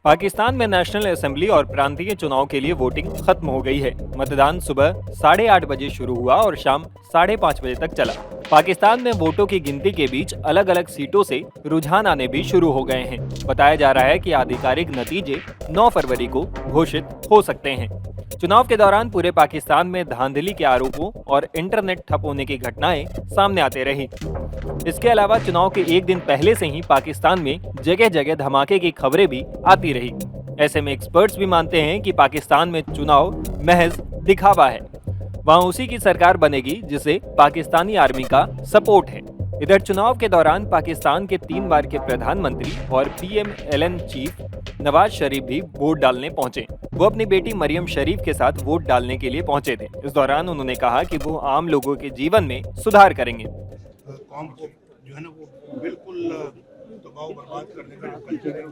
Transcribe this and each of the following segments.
पाकिस्तान में national assembly और प्रांतीय चुनाव के लिए वोटिंग खत्म हो गई है। मतदान सुबह 8:30 बजे शुरू हुआ और शाम 5:30 बजे तक चला। पाकिस्तान में वोटों की गिनती के बीच अलग अलग सीटों से रुझान आने भी शुरू हो गए हैं। बताया जा रहा है कि आधिकारिक नतीजे 9 फरवरी को घोषित हो सकते हैं। चुनाव के दौरान पूरे पाकिस्तान में धांधली के आरोपों और इंटरनेट ठप होने की घटनाएं सामने आते रही। इसके अलावा चुनाव के एक दिन पहले से ही पाकिस्तान में जगह जगह धमाके की खबरें भी आती रही। ऐसे में एक्सपर्ट्स भी मानते हैं कि पाकिस्तान में चुनाव महज दिखावा है। वहां उसी की सरकार बनेगी जिसे पाकिस्तानी आर्मी का सपोर्ट है। इधर चुनाव के दौरान पाकिस्तान के 3 बार के प्रधानमंत्री और PMLN चीफ नवाज शरीफ भी वोट डालने पहुंचे। वो अपनी बेटी मरियम शरीफ के साथ वोट डालने के लिए पहुंचे थे। इस दौरान उन्होंने कहा कि वो आम लोगों के जीवन में सुधार करेंगे। कौम को जो है ना वो बिल्कुल दबाव बर्बाद करने का जो कल्चर है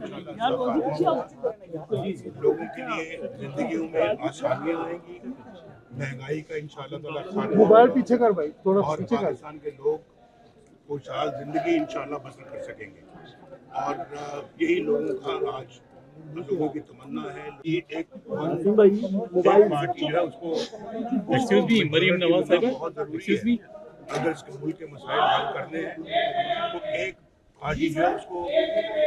लोगों के लिए जिंदगियों में आसानियां आएंगी, महंगाई का इंशाल्लाह ताला मोबाइल पीछे कर भाई, थोड़ा और पीछे कर। पाकिस्तान के लोग खुशहाल जिंदगी इंशाल्लाह बसर कर सकेंगे। और यही लोगों का आज लोगों की तमन्ना है। ये एक पार्टी जो है उसको मरियम नवाज साहब बहुत जरूरी है। अगर इसके मुल्क के मसाइल हल करने हैं तो एक पार्टी जो है उसको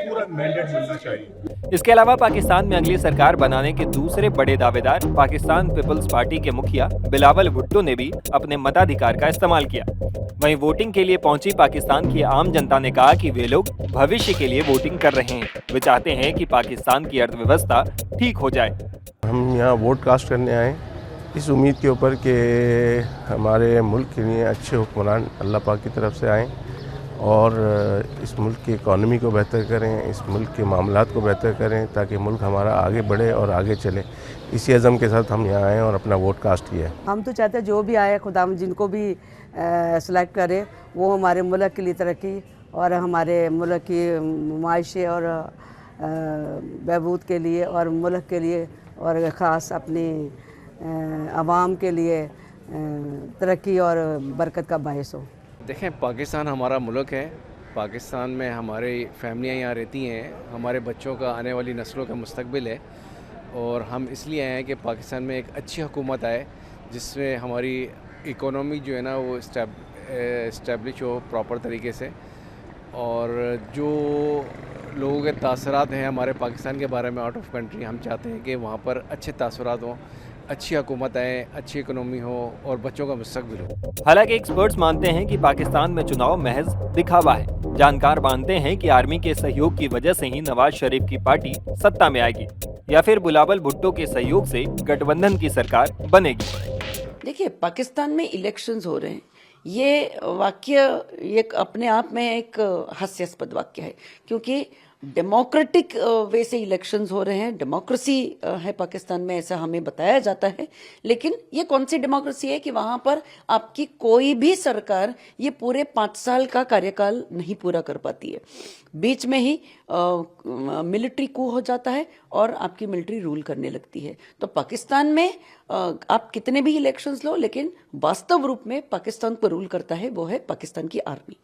पूरा मैंडेट मिलना चाहिए। इसके अलावा पाकिस्तान में अगली सरकार बनाने के दूसरे बड़े दावेदार पाकिस्तान पीपल्स पार्टी के मुखिया बिलावल भुट्टो ने भी अपने मताधिकार का इस्तेमाल किया। वहीं वोटिंग के लिए पहुंची पाकिस्तान की आम जनता ने कहा कि वे लोग भविष्य के लिए वोटिंग कर रहे हैं। वे चाहते हैं कि पाकिस्तान की अर्थव्यवस्था ठीक हो जाए। हम यहाँ वोट कास्ट करने आए इस उम्मीद के ऊपर कि हमारे मुल्क के लिए अच्छे हुक्मरान अल्लाह पाक की तरफ से आएँ और इस मुल्क की इकॉनमी को बेहतर करें, इस मुल्क के मामलात को बेहतर करें ताकि मुल्क हमारा आगे बढ़े और आगे चले। इसी अज़म के साथ हम यहाँ आए और अपना वोट कास्ट किया है। हम तो चाहते हैं जो भी आए खुदा जिनको भी सेलेक्ट करे वो हमारे मुल्क के लिए तरक्की और हमारे मुल्क की मायशे और बहबूद के लिए और मुल्क के लिए और ख़ास अपनी आवाम के लिए तरक्की और बरकत का बायस हो। देखें, पाकिस्तान हमारा मुल्क है। पाकिस्तान में हमारी फैमिलियाँ यहाँ रहती हैं, हमारे बच्चों का आने वाली नस्लों का मुस्तकबिल है और हम इसलिए आए हैं कि पाकिस्तान में एक अच्छी हुकूमत आए जिसमें हमारी इकोनॉमी जो है ना वो इस्टेब्लिश हो प्रॉपर तरीके से और जो लोगों के तासरात हैं हमारे पाकिस्तान के बारे में आउट ऑफ कंट्री, हम चाहते हैं कि वहाँ पर अच्छे तासरात हों, अच्छी हुकूमत आए, अच्छी इकोनॉमी हो और बच्चों का मुस्तकबिल हो। हालांकि एक्सपर्ट्स मानते हैं कि पाकिस्तान में चुनाव महज दिखावा है। जानकार मानते हैं कि आर्मी के सहयोग की वजह से ही नवाज शरीफ की पार्टी सत्ता में आएगी या फिर बिलावल भुट्टो के सहयोग से गठबंधन की सरकार बनेगी। देखिए, पाकिस्तान में इलेक्शंस हो रहे हैं, ये वाक्य ये अपने आप में एक हास्यास्पद वाक्य है क्योंकि डेमोक्रेटिक वे से इलेक्शंस हो रहे हैं। डेमोक्रेसी है पाकिस्तान में, ऐसा हमें बताया जाता है, लेकिन ये कौन सी डेमोक्रेसी है कि वहाँ पर आपकी कोई भी सरकार ये पूरे 5 साल का कार्यकाल नहीं पूरा कर पाती है। बीच में ही मिलिट्री कू हो जाता है और आपकी मिलिट्री रूल करने लगती है। तो पाकिस्तान में आप कितने भी इलेक्शंस लो, लेकिन वास्तव रूप में पाकिस्तान पर रूल करता है वो है पाकिस्तान की आर्मी।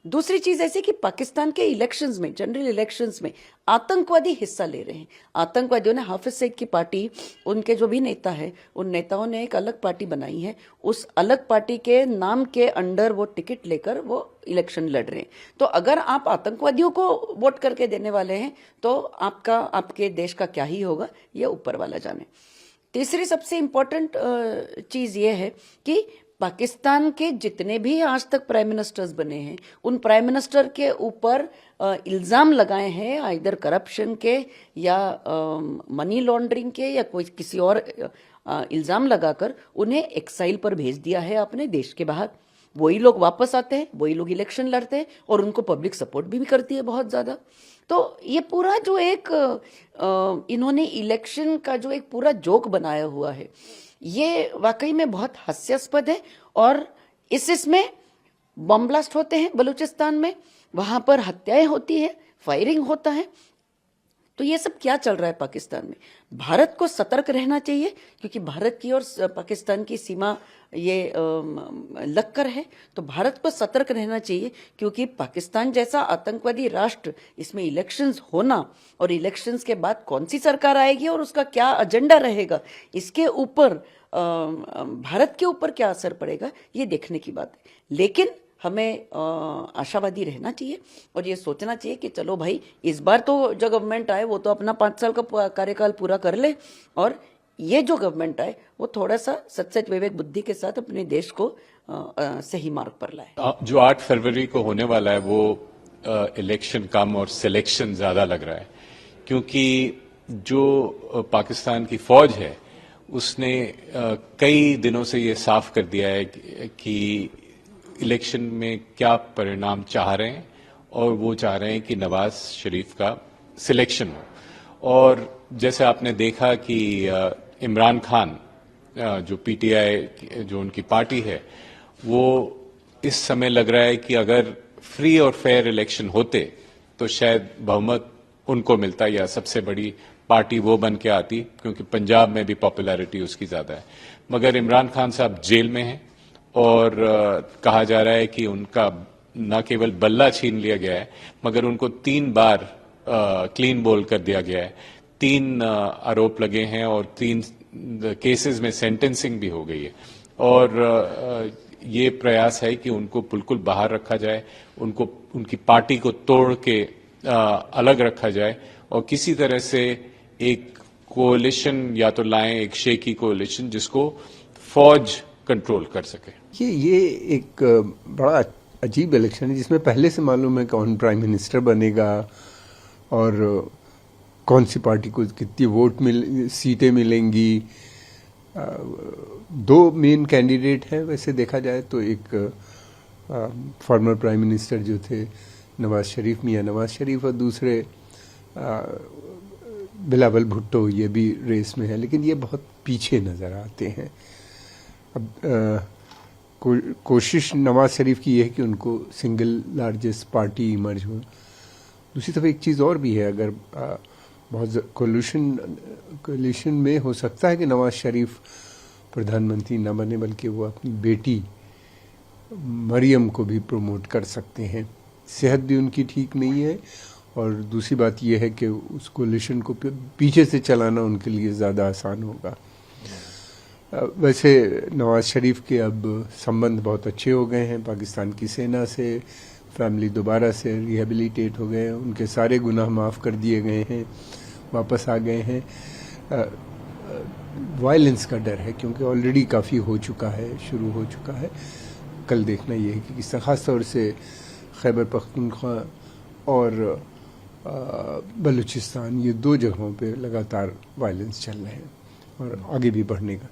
दूसरी चीज ऐसी कि पाकिस्तान के इलेक्शंस में, जनरल इलेक्शंस में आतंकवादी हिस्सा ले रहे हैं। आतंकवादियों ने हाफिज सईद की पार्टी, उनके जो भी नेता है, उन नेताओं ने एक अलग पार्टी बनाई है। उस अलग पार्टी के नाम के अंडर वो टिकट लेकर वो इलेक्शन लड़ रहे हैं। तो अगर आप आतंकवादियों को वोट करके देने वाले हैं तो आपके देश का क्या ही होगा, ये ऊपर वाला जाने। तीसरी सबसे इम्पोर्टेंट चीज ये है कि पाकिस्तान के जितने भी आज तक प्राइम मिनिस्टर्स बने हैं, उन प्राइम मिनिस्टर के ऊपर इल्ज़ाम लगाए हैं इधर करप्शन के या मनी लॉन्ड्रिंग के या कोई किसी और इल्ज़ाम लगाकर उन्हें एक्साइल पर भेज दिया है अपने देश के बाहर। वही लोग वापस आते हैं, वही लोग इलेक्शन लड़ते हैं और उनको पब्लिक सपोर्ट भी करती है बहुत ज़्यादा। तो ये पूरा जो एक इन्होंने इलेक्शन का जो एक पूरा जोक बनाया हुआ है, ये वाकई में बहुत हास्यास्पद है। और इसमें बम ब्लास्ट होते हैं बलूचिस्तान में, वहाँ पर हत्याएं होती है, फायरिंग होता है। तो ये सब क्या चल रहा है पाकिस्तान में? भारत को सतर्क रहना चाहिए, क्योंकि भारत की और पाकिस्तान की सीमा ये लगकर है, तो भारत को सतर्क रहना चाहिए, क्योंकि पाकिस्तान जैसा आतंकवादी राष्ट्र, इसमें इलेक्शंस होना और इलेक्शंस के बाद कौन सी सरकार आएगी और उसका क्या एजेंडा रहेगा, इसके ऊपर भारत के ऊपर क्या असर पड़ेगा, ये देखने की बात है। लेकिन हमें आशावादी रहना चाहिए और ये सोचना चाहिए कि चलो भाई, इस बार तो जो गवर्नमेंट आए वो तो अपना 5 साल का कार्यकाल पूरा कर ले, और ये जो गवर्नमेंट आए वो थोड़ा सा सच विवेक बुद्धि के साथ अपने देश को सही मार्ग पर लाए। जो 8 फरवरी को होने वाला है वो इलेक्शन कम और सिलेक्शन ज्यादा लग रहा है, क्योंकि जो पाकिस्तान की फौज है उसने कई दिनों से ये साफ कर दिया है कि इलेक्शन में क्या परिणाम चाह रहे हैं, और वो चाह रहे हैं कि नवाज शरीफ का सिलेक्शन हो। और जैसे आपने देखा कि इमरान खान जो पीटीआई जो उनकी पार्टी है, वो इस समय लग रहा है कि अगर फ्री और फेयर इलेक्शन होते तो शायद बहुमत उनको मिलता या सबसे बड़ी पार्टी वो बन के आती, क्योंकि पंजाब में भी पॉपुलैरिटी उसकी ज्यादा है। मगर इमरान खान साहब जेल में हैं और कहा जा रहा है कि उनका न केवल बल्ला छीन लिया गया है, मगर उनको 3 बार क्लीन बोल कर दिया गया है। 3 आरोप लगे हैं और 3 केसेस में सेंटेंसिंग भी हो गई है। और ये प्रयास है कि उनको बिल्कुल बाहर रखा जाए, उनको उनकी पार्टी को तोड़ के अलग रखा जाए, और किसी तरह से एक कोalition या तो लाएं, एक शेकी कोalition जिसको फौज कंट्रोल कर सके। ये एक बड़ा अजीब इलेक्शन है, जिसमें पहले से मालूम है कौन प्राइम मिनिस्टर बनेगा और कौन सी पार्टी को कितनी सीटें मिलेंगी। 2 मेन कैंडिडेट हैं वैसे देखा जाए तो, एक फॉर्मर प्राइम मिनिस्टर जो थे नवाज शरीफ, मियां नवाज शरीफ, और दूसरे बिलावल भुट्टो, ये भी रेस में है, लेकिन ये बहुत पीछे नज़र आते हैं। अब कोशिश नवाज शरीफ की यह है कि उनको सिंगल लार्जेस्ट पार्टी इमर्ज हो। दूसरी तरफ एक चीज़ और भी है, अगर बहुत कोलिशन में हो सकता है कि नवाज शरीफ प्रधानमंत्री न बने, बल्कि वो अपनी बेटी मरियम को भी प्रमोट कर सकते हैं। सेहत भी उनकी ठीक नहीं है, और दूसरी बात यह है कि उस कोलिशन को पीछे से चलाना उनके लिए ज़्यादा आसान होगा। वैसे नवाज शरीफ के अब संबंध बहुत अच्छे हो गए हैं पाकिस्तान की सेना से, फैमिली दोबारा से रिहेबिलिटेट हो गए हैं, उनके सारे गुनाह माफ़ कर दिए गए हैं, वापस आ गए हैं। वायलेंस का डर है, क्योंकि ऑलरेडी काफ़ी हो चुका है, शुरू हो चुका है। कल देखना ये है कि किस तरह, ख़ास तौर से खैबर पख्तूनख्वा और बलूचिस्तान, ये 2 जगहों पे लगातार वायलेंस चल रहे हैं और आगे भी बढ़ने का।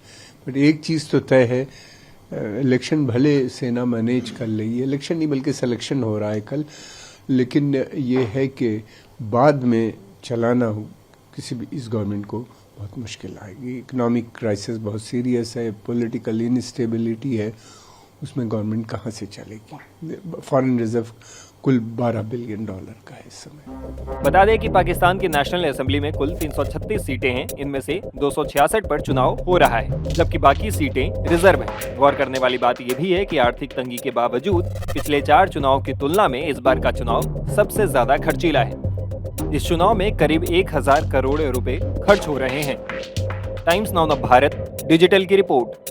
बट एक चीज़ तो तय है, इलेक्शन भले सेना मैनेज कर रही है, इलेक्शन नहीं बल्कि सिलेक्शन हो रहा है कल, लेकिन ये है कि बाद में चलाना किसी भी इस गवर्नमेंट को बहुत मुश्किल आएगी। इकोनॉमिक क्राइसिस बहुत सीरियस है, पॉलिटिकल इनस्टेबिलिटी है, उसमें गवर्नमेंट कहाँ से चलेगी। फॉरेन रिजर्व कुल $12 बिलियन का है इस समय। बता दें कि पाकिस्तान की नेशनल असेंबली में कुल 336 सीटें हैं, इनमें से 266 पर चुनाव हो रहा है, जबकि बाकी सीटें रिजर्व हैं। गौर करने वाली बात यह भी है कि आर्थिक तंगी के बावजूद पिछले 4 चुनाव की तुलना में इस बार का चुनाव सबसे ज्यादा खर्चीला है। इस चुनाव में करीब 1000 करोड़ रुपए खर्च हो रहे हैं। टाइम्स नाउ भारत डिजिटल की रिपोर्ट।